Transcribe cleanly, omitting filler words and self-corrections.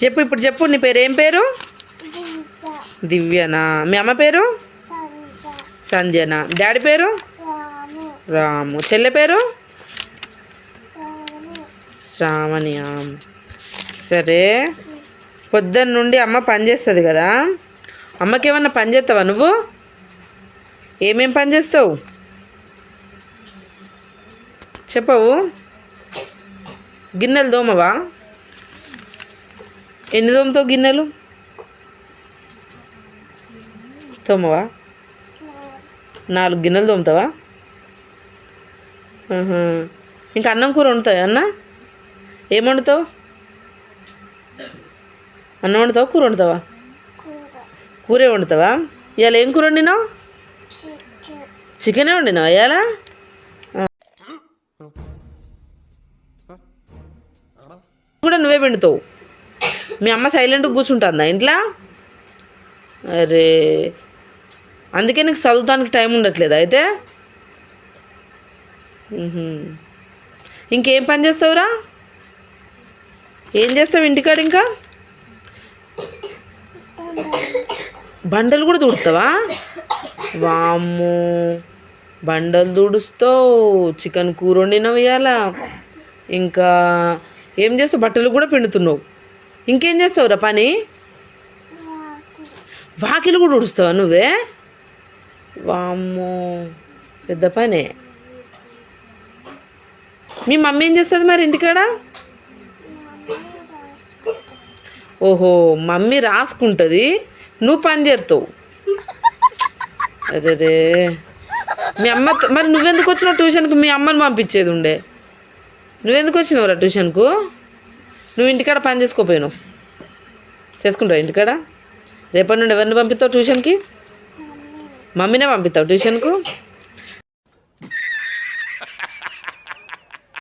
చెప్పు ఇప్పుడు చెప్పు, నీ పేరు ఏం పేరు? దివ్యనా? మీ అమ్మ పేరు? సంధ్యనా? డాడీ పేరు? రాము. చెల్లె పేరు? శ్రావణి. సరే, పొద్దున్న నుండి అమ్మ పని చేస్తుంది కదా, అమ్మకి ఏమన్నా పని చేస్తావా నువ్వు? ఏమేం పని చేస్తావు చెప్పవు? గిన్నెలు తోమవా? ఎన్ని తోముతావు గిన్నెలు? తోమవా? 4 గిన్నెలు తోముతావా? ఇంకా అన్నం కూర వండుతావా? అన్న ఏం వండుతావు? అన్నం వండుతావా, కూర వండుతావా? కూరే వండుతావా? ఇవాళ ఏం కూర వండినావు? చికెనే వండినావా ఇవాళ? కూడా నువ్వే పిండుతావు? మీ అమ్మ సైలెంట్గా కూర్చుంటుందా ఇంట్లో? అరే, అందుకే నీకు చదువుతానికి టైం ఉండట్లేదు అయితే. ఇంకేం పని చేస్తావురా? ఏం చేస్తావు ఇంటికాడ? ఇంకా బండలు కూడా తుడుస్తావా? వామ్మో, బండలు తుడుస్తావు, చికెన్ కూర వండినావు ఇవాళ, ఇంకా ఏం చేస్తావు? బట్టలు కూడా పిండుతున్నావు. ఇంకేం చేస్తావురా పని? వాకిలు కూడా తుడుస్తావా నువ్వే? వామ్మో, పెద్ద పనే. మీ మమ్మీ ఏం చేస్తుంది మరి ఇంటికాడ? ఓహో, మమ్మీ రాసుకుంటుంది, నువ్వు పని చేస్తావు. అరే, మీ అమ్మ మరి నువ్వెందుకు వచ్చినావు ట్యూషన్కి? మీ అమ్మని పంపించేది ఉండే. నువ్వెందుకు వచ్చినావురా ట్యూషన్కు? నువ్వు ఇంటికాడ పని చేసుకోపోయినావు. చేసుకుంటావు ఇంటికాడ? రేపటి నుండి ఎవరిని పంపిస్తావు ట్యూషన్కి? మమ్మీనే పంపిస్తావు ట్యూషన్కు?